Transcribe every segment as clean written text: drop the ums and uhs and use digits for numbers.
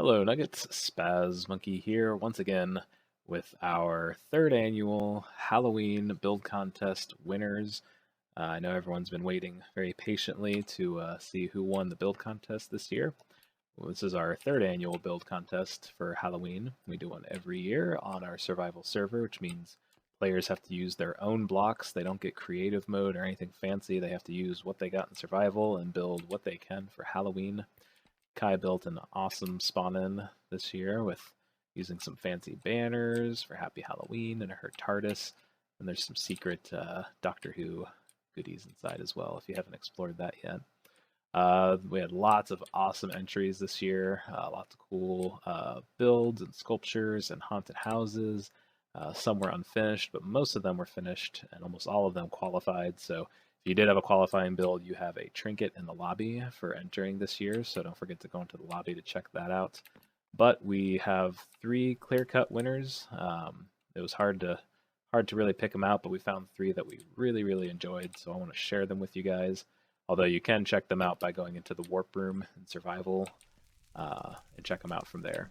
Hello, Nuggets. Spaz Monkey here once again with our third annual Halloween build contest winners. I know everyone's been waiting very patiently to see who won the build contest this year. Well, this is our third annual build contest for Halloween. We do one every year on our survival server, which means players have to use their own blocks. They don't get creative mode or anything fancy. They have to use what they got in survival and build what they can for Halloween. Kai built an awesome spawn-in this year with using some fancy banners for Happy Halloween and her TARDIS. And there's some secret Doctor Who goodies inside as well if you haven't explored that yet. We had lots of awesome entries this year, lots of cool builds and sculptures and haunted houses. Some were unfinished, but most of them were finished and almost all of them qualified. So if you did have a qualifying build, you have a trinket in the lobby for entering this year, so don't forget to go into the lobby to check that out. But we have 3 clear-cut winners. It was hard to really pick them out, but we found 3 that we really enjoyed, so I want to share them with you guys. Although you can check them out by going into the warp room in survival and check them out from there.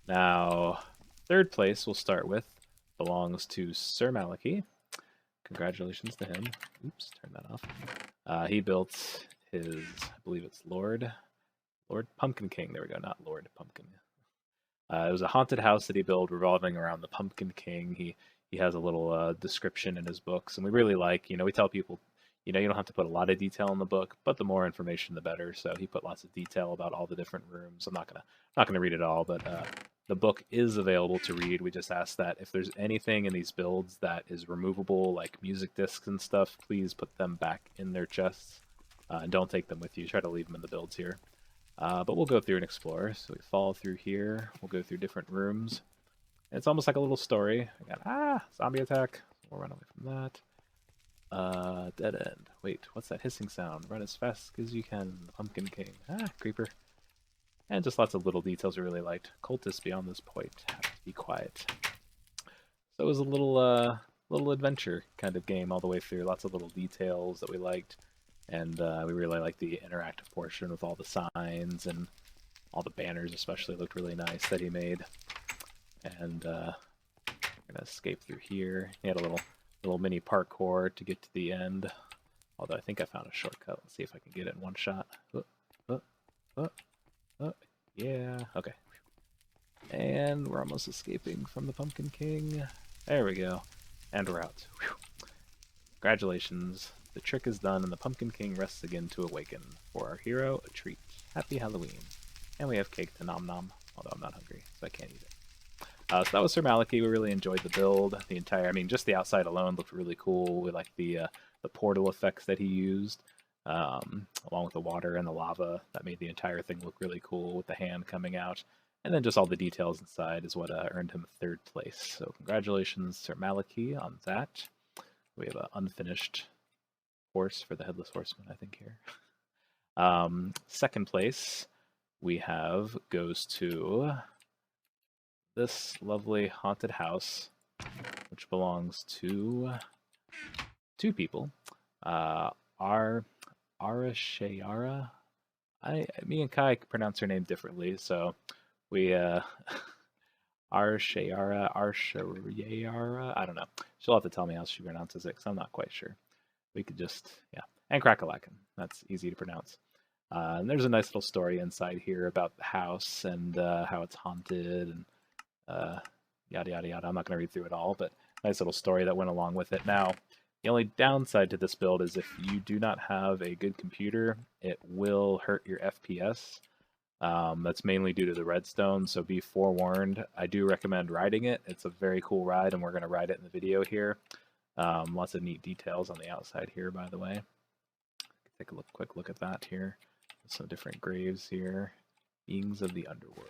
Now, third place we'll start with belongs to Sir Maliki. Congratulations to him. Oops, turn that off. He built his, I believe it's Lord Pumpkin King. There we go, not Lord Pumpkin. It was a haunted house that he built revolving around the Pumpkin King. He has a little description in his books, and we really like, we tell people, you don't have to put a lot of detail in the book, but the more information, the better. So he put lots of detail about all the different rooms. I'm not gonna read it all, but the book is available to read. We just ask that if there's anything in these builds that is removable, like music discs and stuff, please put them back in their chests and don't take them with you. Try to leave them in the builds here. But we'll go through and explore. So we follow through here. We'll go through different rooms. And it's almost like a little story. I got, zombie attack. We'll run away from that. Dead end. Wait, what's that hissing sound? Run as fast as you can. The Pumpkin King. Creeper. And just lots of little details we really liked. Cultists beyond this point have to be quiet. So it was a little adventure kind of game all the way through. Lots of little details that we liked. And we really liked the interactive portion with all the signs and all the banners especially looked really nice that he made. And we're going to escape through here. He had a little mini parkour to get to the end. Although I think I found a shortcut. Let's see if I can get it in one shot. Yeah, okay. And we're almost escaping from the Pumpkin King. There we go. And we're out. Whew. Congratulations. The trick is done and the Pumpkin King rests again to awaken. For our hero, a treat. Happy Halloween. And we have cake to nom nom, although I'm not hungry, so I can't eat it. So that was Sir Maliki. We really enjoyed the build. Just the outside alone looked really cool. We liked the portal effects that he used, along with the water and the lava. That made the entire thing look really cool with the hand coming out. And then just all the details inside is what earned him 3rd place. So congratulations, Sir Maliki, on that. We have an unfinished horse for the Headless Horseman, I think, here. 2nd place we have goes to this lovely haunted house, which belongs to 2 people. Arashayara. Me and Kai pronounce her name differently, so we Arashayara, I don't know. She'll have to tell me how she pronounces it, because I'm not quite sure. We could just, and Crackalacken. That's easy to pronounce. And there's a nice little story inside here about the house and how it's haunted and yada yada yada. I'm not going to read through it all, but nice little story that went along with it. Now, the only downside to this build is if you do not have a good computer, it will hurt your FPS. That's mainly due to the redstone, so be forewarned. I do recommend riding it. It's a very cool ride, and we're going to ride it in the video here. Lots of neat details on the outside here, by the way. Take a quick look at that here. Some different graves here. Beings of the underworld.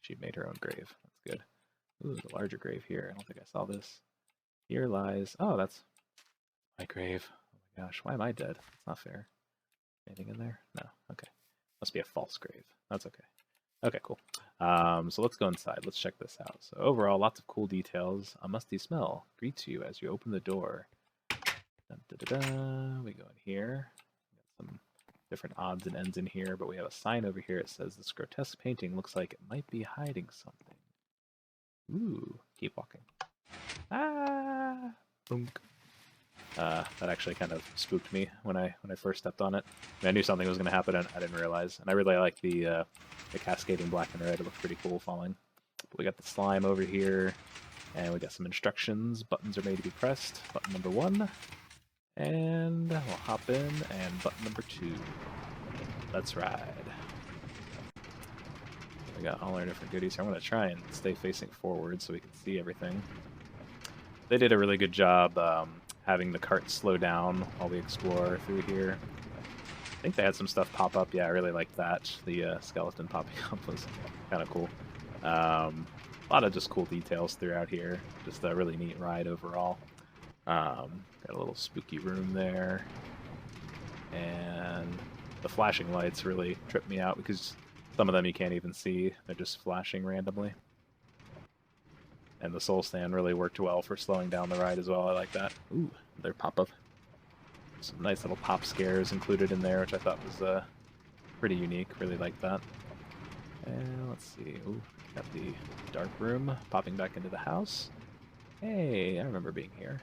She made her own grave. That's good. Ooh, there's a larger grave here. I don't think I saw this. Here lies... Oh, that's my grave. Oh my gosh, why am I dead? That's not fair. Anything in there? No. Okay. Must be a false grave. That's okay. Okay, cool. So let's go inside. Let's check this out. So overall, lots of cool details. A musty smell greets you as you open the door. Dun, da, da, da. We go in here. Got some different odds and ends in here, but we have a sign over here. It says this grotesque painting looks like it might be hiding something. Ooh, keep walking. Ah, boom. That actually kind of spooked me when I first stepped on it. I mean, I knew something was going to happen, and I didn't realize. And I really like the cascading black and red. It looked pretty cool falling. But we got the slime over here, and we got some instructions. Buttons are made to be pressed. Button number 1, and we'll hop in, and button number 2. Let's ride. We got all our different goodies here. I'm going to try and stay facing forward so we can see everything. They did a really good job having the cart slow down while we explore through here. I think they had some stuff pop up. Yeah, I really liked that. The skeleton popping up was kind of cool. A lot of just cool details throughout here. Just a really neat ride overall. Got a little spooky room there. And the flashing lights really trip me out because some of them you can't even see. They're just flashing randomly. And the soul stand really worked well for slowing down the ride as well. I like that. Ooh, another pop-up. Some nice little pop scares included in there, which I thought was pretty unique. Really like that. And let's see. Ooh, got the dark room popping back into the house. Hey, I remember being here.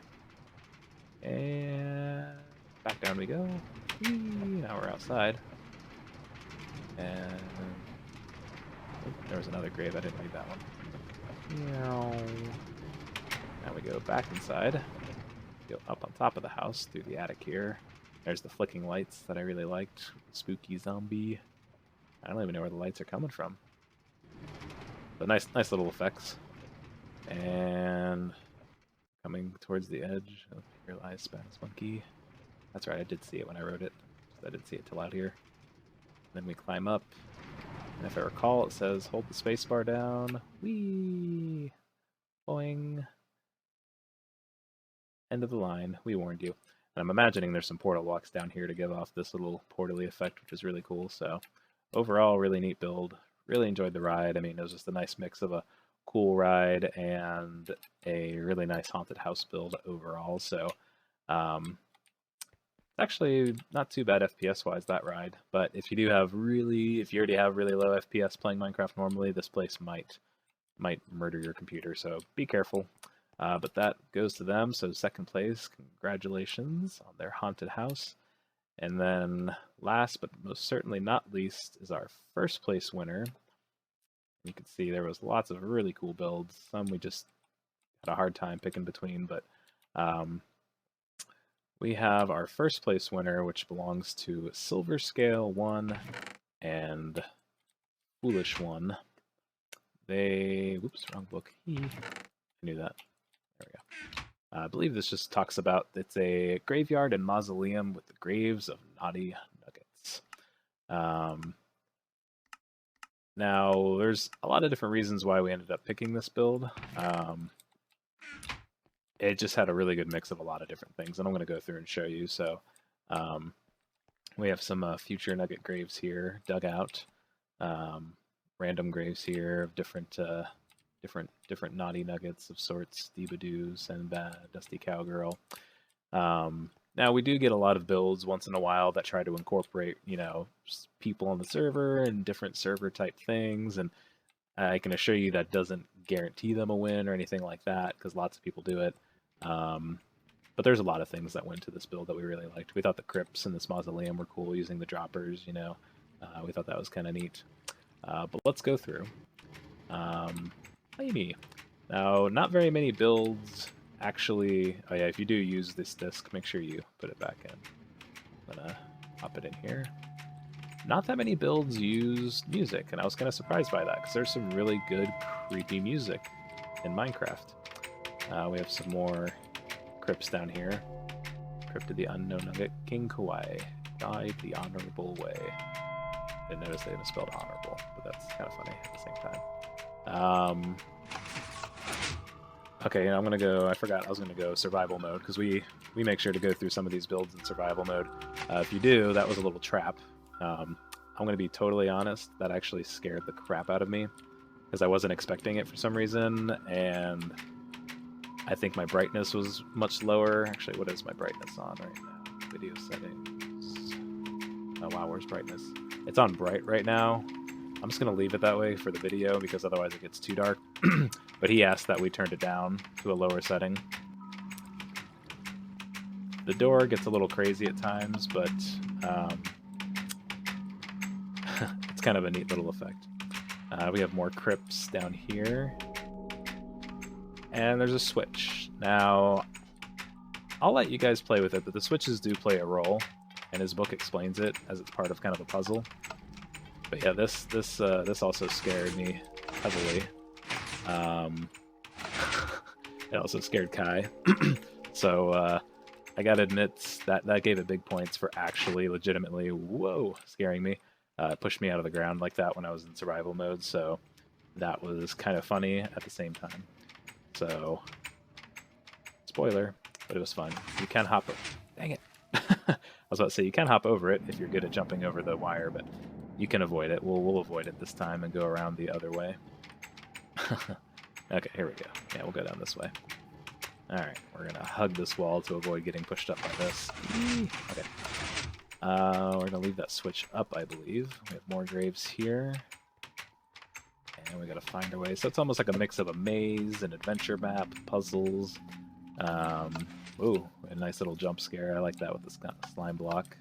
And back down we go. Whee, now we're outside. And oh, there was another grave. I didn't read that one. Now we go back inside. Go up on top of the house through the attic here. There's the flicking lights that I really liked. Spooky zombie. I don't even know where the lights are coming from. But nice little effects. And coming towards the edge of Here Lies Spanish Monkey. That's right, I did see it when I wrote it. I didn't see it till out here. Then we climb up. And if I recall, it says hold the spacebar down. Whee! Boing. End of the line. We warned you. And I'm imagining there's some portal blocks down here to give off this little portally effect, which is really cool. So overall, really neat build. Really enjoyed the ride. I mean, it was just a nice mix of a cool ride and a really nice haunted house build overall. So actually not too bad FPS wise, that ride, but if you already have really low FPS playing Minecraft normally, this place might murder your computer, so be careful. But that goes to them, so second place, congratulations on their haunted house. And then last but most certainly not least is our first place winner. You can see there was lots of really cool builds. Some we just had a hard time picking between, but we have our first place winner, which belongs to Silver Scale 1 and Foolish 1. Whoops, wrong book. I knew that. There we go. I believe this just talks about, it's a graveyard and mausoleum with the graves of naughty nuggets. Now, there's a lot of different reasons why we ended up picking this build. It just had a really good mix of a lot of different things, and I'm going to go through and show you. So we have some future nugget graves here dug out, random graves here of different naughty nuggets of sorts, Deebadoo, Sinbad, Dusty Cowgirl. Now we do get a lot of builds once in a while that try to incorporate, people on the server and different server type things, and I can assure you that doesn't guarantee them a win or anything like that, because lots of people do it. But there's a lot of things that went to this build that we really liked. We thought the crypts in this mausoleum were cool, using the droppers, we thought that was kind of neat. But let's go through. Maybe. Now, not very many builds actually... Oh yeah, if you do use this disc, make sure you put it back in. I'm gonna pop it in here. Not that many builds use music, and I was kind of surprised by that, because there's some really good, creepy music in Minecraft. We have some more crypts down here. Crypt of the Unknown Nugget. King Kauai died the honorable way. Didn't notice they misspelled honorable, but that's kind of funny at the same time. Okay, I'm gonna go. I forgot I was gonna go survival mode, because we make sure to go through some of these builds in survival mode. If you do, that was a little trap. I'm gonna be totally honest. That actually scared the crap out of me, because I wasn't expecting it for some reason, and I think my brightness was much lower. Actually, what is my brightness on right now? Video settings. Oh wow, where's brightness? It's on bright right now. I'm just going to leave it that way for the video because otherwise it gets too dark. But he asked that we turned it down to a lower setting. The door gets a little crazy at times, but it's kind of a neat little effect. We have more crypts down here. And there's a switch. Now, I'll let you guys play with it, but the switches do play a role, and his book explains it as it's part of kind of a puzzle. But yeah, this also scared me heavily. It also scared Kai. So I gotta admit that gave it big points for actually legitimately, whoa, scaring me. It pushed me out of the ground like that when I was in survival mode, so that was kind of funny at the same time. So, spoiler, but it was fun. You can hop over. Dang it. I was about to say, you can hop over it if you're good at jumping over the wire, but you can avoid it. We'll avoid it this time and go around the other way. Okay, here we go. Yeah, we'll go down this way. Alright, we're gonna hug this wall to avoid getting pushed up by this. Okay. We're gonna leave that switch up, I believe. We have more graves here. And we gotta find our way. So it's almost like a mix of a maze, an adventure map, puzzles. Ooh, a nice little jump scare. I like that with this kind of slime block.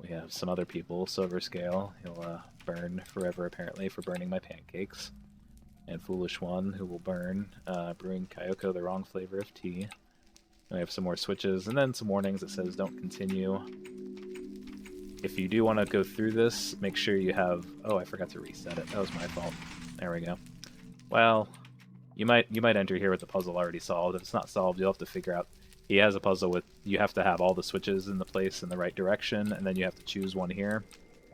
We have some other people. Silver Scale. He'll burn forever, apparently, for burning my pancakes. And Foolish One, who will burn, brewing Kyoko the wrong flavor of tea. And we have some more switches, and then some warnings that says don't continue. If you do want to go through this, make sure you have... Oh, I forgot to reset it. That was my fault. There we go. Well, you might enter here with the puzzle already solved. If it's not solved, you'll have to figure out... He has a puzzle with... You have to have all the switches in the place in the right direction, and then you have to choose one here.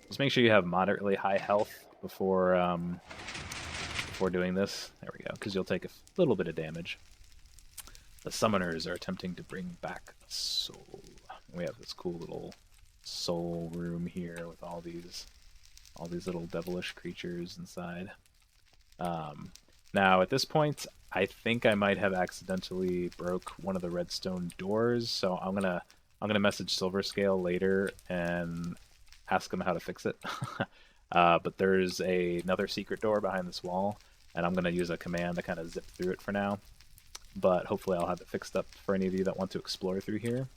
Just make sure you have moderately high health before doing this. There we go, because you'll take a little bit of damage. The summoners are attempting to bring back a soul. We have this cool little soul room here with all these little devilish creatures inside. Now at this point, I think I might have accidentally broke one of the redstone doors, so I'm gonna message Silver Scale later and ask him how to fix it. But there's another secret door behind this wall, and I'm going to use a command to kind of zip through it for now. But hopefully I'll have it fixed up for any of you that want to explore through here.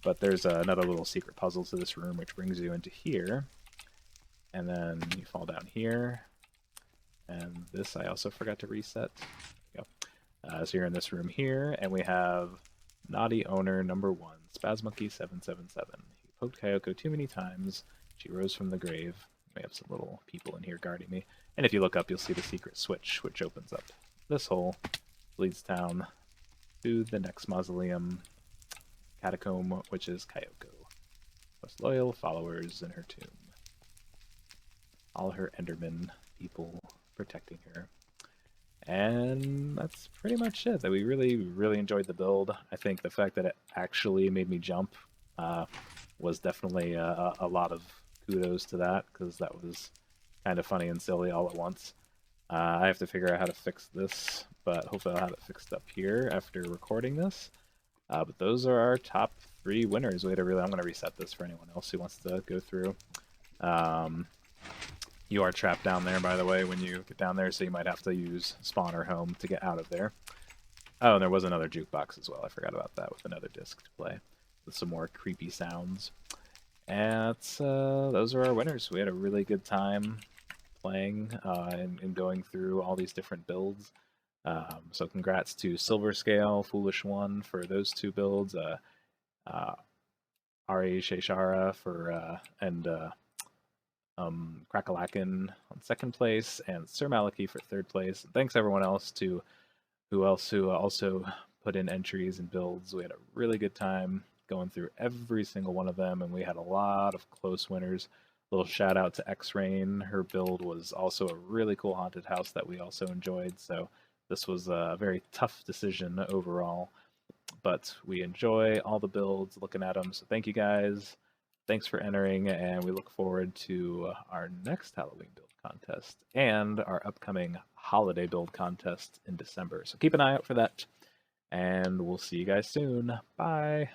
But there's another little secret puzzle to this room, which brings you into here. And then you fall down here. And this I also forgot to reset. There we go. So you're in this room here, and we have Naughty Owner number 1, Spazmonkey777. He poked Kyoko too many times. She rose from the grave. We have some little people in here guarding me. And if you look up, you'll see the secret switch, which opens up this hole, leads down to the next mausoleum catacomb, which is Kyoko. Most loyal followers in her tomb. All her Enderman people protecting her. And that's pretty much it. That we really enjoyed the build. I think the fact that it actually made me jump was definitely a lot of kudos to that, because that was kind of funny and silly all at once. I have to figure out how to fix this, but hopefully I'll have it fixed up here after recording this. But those are our top 3 winners. I'm going to reset this for anyone else who wants to go through. You are trapped down there, by the way, when you get down there, so you might have to use spawn or home to get out of there. Oh, and there was another jukebox as well. I forgot about that, with another disc to play with some more creepy sounds. And those are our winners. We had a really good time playing and going through all these different builds. So congrats to Silver Scale, Foolish One for those 2 builds, Ari Sheshara for and Crackalakin on 2nd place, and Sir Maliki for 3rd place. And thanks everyone else who also put in entries and builds. We had a really good time going through every single one of them, and we had a lot of close winners. Little shout out to X-Rain. Her build was also a really cool haunted house that we also enjoyed, so this was a very tough decision overall, but we enjoy all the builds, looking at them, so thank you guys. Thanks for entering, and we look forward to our next Halloween build contest and our upcoming holiday build contest in December. So keep an eye out for that, and we'll see you guys soon. Bye!